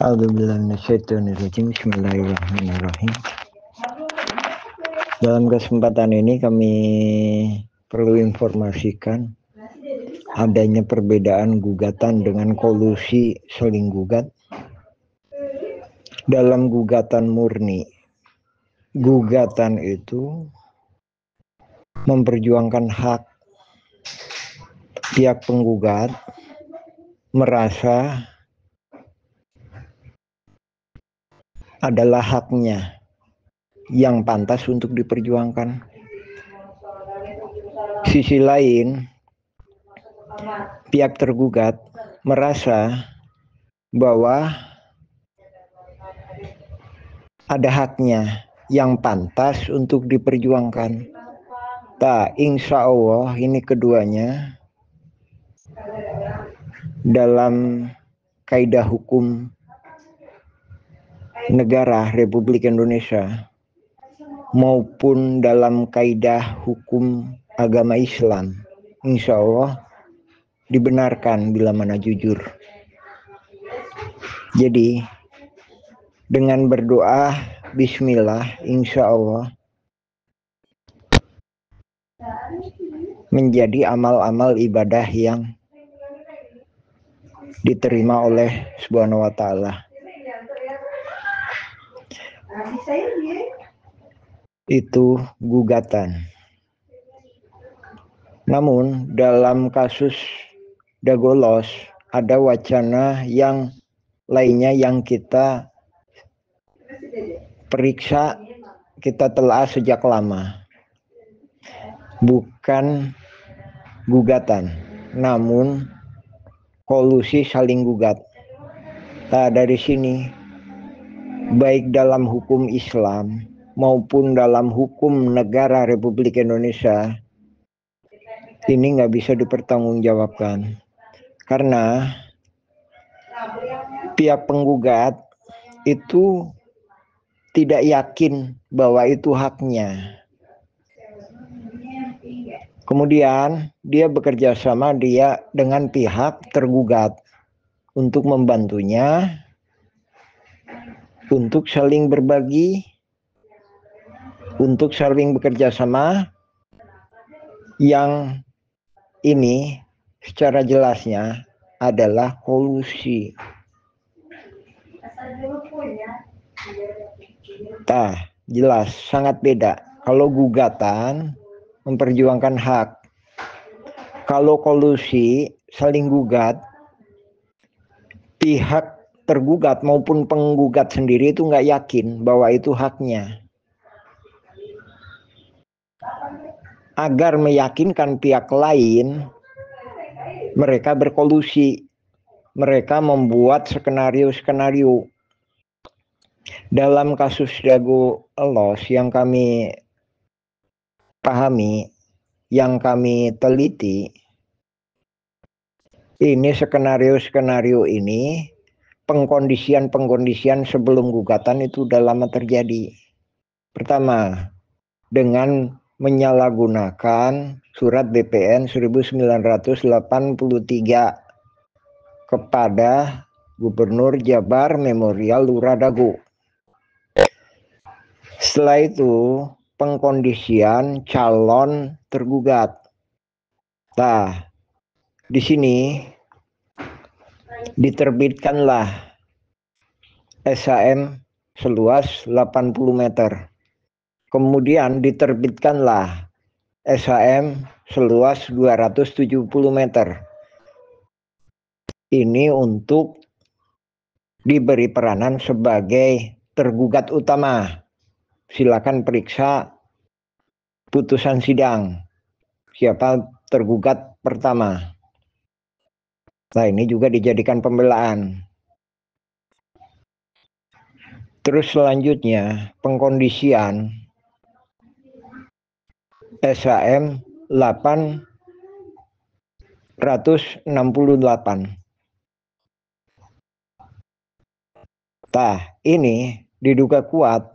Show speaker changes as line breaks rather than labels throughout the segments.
A'udzubillahiminasyaitonirrajim. Bismillahirrahmanirrahim. Dalam kesempatan ini kami perlu informasikan adanya perbedaan gugatan dengan kolusi saling gugat. Dalam gugatan murni, gugatan itu memperjuangkan hak pihak penggugat merasa adalah haknya yang pantas untuk diperjuangkan. Sisi lain, pihak tergugat merasa bahwa ada haknya yang pantas untuk diperjuangkan. Insya Allah ini keduanya dalam kaidah hukum negara Republik Indonesia maupun dalam kaidah hukum agama Islam, insya Allah dibenarkan bila mana jujur. Jadi dengan berdoa bismillah, insya Allah menjadi amal-amal ibadah yang diterima oleh Subhanahu wa Ta'ala. Itu gugatan. Namun dalam kasus Dagolos ada wacana yang lainnya yang kita periksa, kita telah sejak lama. Bukan gugatan, namun kolusi saling gugat. Dari sini, baik dalam hukum Islam maupun dalam hukum negara Republik Indonesia, ini nggak bisa dipertanggungjawabkan. Karena pihak penggugat itu tidak yakin bahwa itu haknya. Kemudian dia bekerja sama dengan pihak tergugat untuk membantunya, untuk saling berbagi, untuk saling bekerja sama. Yang ini secara jelasnya adalah kolusi. Jelas sangat beda. Kalau gugatan memperjuangkan hak, kalau kolusi saling gugat, pihak tergugat maupun penggugat sendiri itu nggak yakin bahwa itu haknya. Agar meyakinkan pihak lain, mereka berkolusi, mereka membuat skenario-skenario. Dalam kasus Dagolos yang kami pahami, yang kami teliti, ini skenario-skenario ini pengkondisian sebelum gugatan itu udah lama terjadi. Pertama, dengan menyalahgunakan surat BPN 1983 kepada Gubernur Jabar Memorial Lurah Dago. Setelah itu pengkondisian calon tergugat. Di sini diterbitkanlah SHM seluas 80 meter. Kemudian diterbitkanlah SHM seluas 270 meter. Ini untuk diberi peranan sebagai tergugat utama. Silakan periksa putusan sidang. Siapa tergugat pertama. Ini juga dijadikan pembelaan. Terus selanjutnya pengkondisian SHM 868. Ini diduga kuat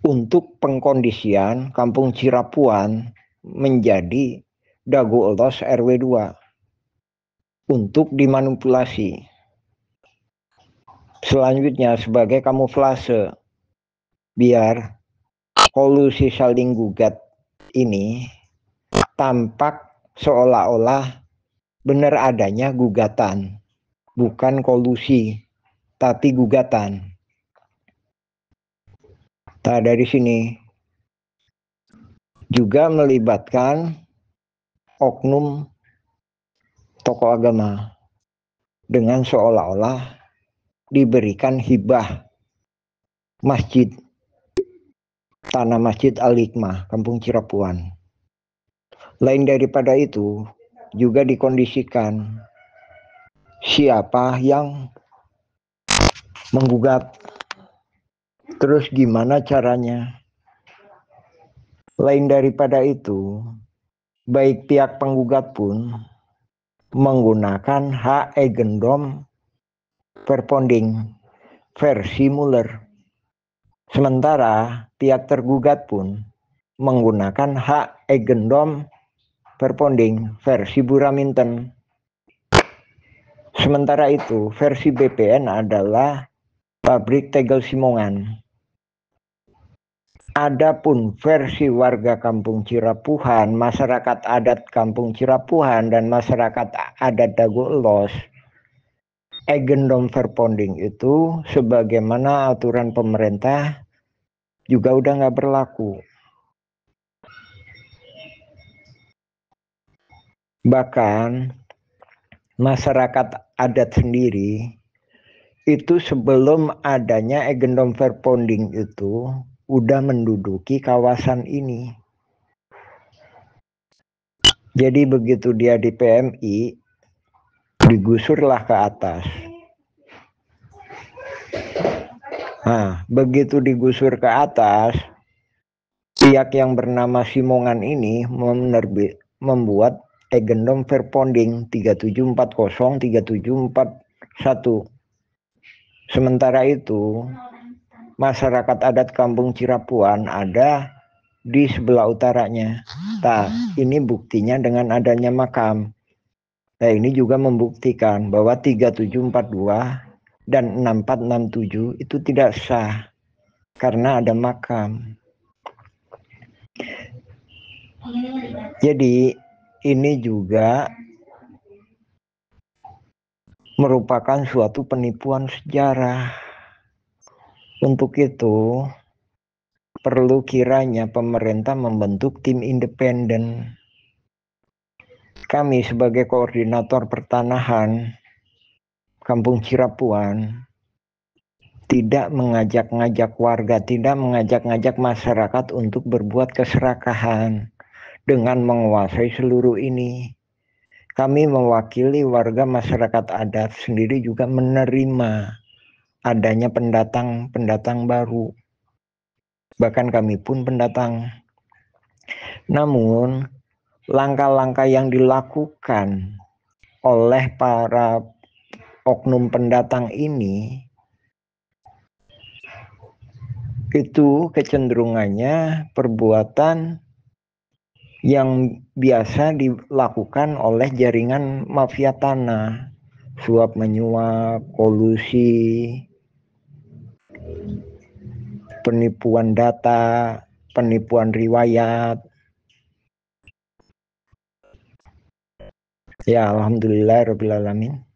untuk pengkondisian Kampung Cirapuan menjadi Dagolos RW 2 untuk dimanipulasi. Selanjutnya sebagai kamuflase, biar kolusi saling gugat ini tampak seolah-olah benar adanya gugatan, bukan kolusi, tapi gugatan. Nah, dari sini juga melibatkan oknum tokoh agama dengan seolah-olah diberikan hibah masjid, tanah Masjid Al-Hikmah, Kampung Cirapuan. Lain daripada itu, juga dikondisikan siapa yang menggugat, terus gimana caranya. Lain daripada itu, baik pihak penggugat pun menggunakan hak agendom verponding versi Muller. Sementara pihak tergugat pun menggunakan hak agendom verponding versi Buraminten. Sementara itu, versi BPN adalah pabrik tegel Simongan. Adapun versi warga Kampung Cirapuhan, masyarakat adat Kampung Cirapuhan dan masyarakat adat Dago Elos, agendom verponding itu sebagaimana aturan pemerintah juga udah nggak berlaku. Bahkan masyarakat adat sendiri itu sebelum adanya agendom verponding itu udah menduduki kawasan ini. Jadi begitu dia di PMI, digusurlah ke atas. Nah, begitu digusur ke atas, pihak yang bernama Simongan ini membuat agendom verponding 3740 3741. Sementara itu, masyarakat adat Kampung Cirapuan ada di sebelah utaranya. Nah, ini buktinya dengan adanya makam. Nah, ini juga membuktikan bahwa 3742 dan 6467 itu tidak sah karena ada makam. Jadi, ini juga merupakan suatu penipuan sejarah. Untuk itu, perlu kiranya pemerintah membentuk tim independen. Kami sebagai koordinator pertanahan Kampung Cirapuan tidak mengajak-ngajak warga, tidak mengajak-ngajak masyarakat untuk berbuat keserakahan dengan menguasai seluruh ini. Kami mewakili warga masyarakat adat sendiri juga menerima adanya pendatang baru. Bahkan kami pun pendatang. Namun, langkah-langkah yang dilakukan oleh para oknum pendatang ini itu kecenderungannya perbuatan yang biasa dilakukan oleh jaringan mafia tanah, suap menyuap, kolusi, penipuan data, penipuan riwayat. Ya, alhamdulillah rabbil alamin.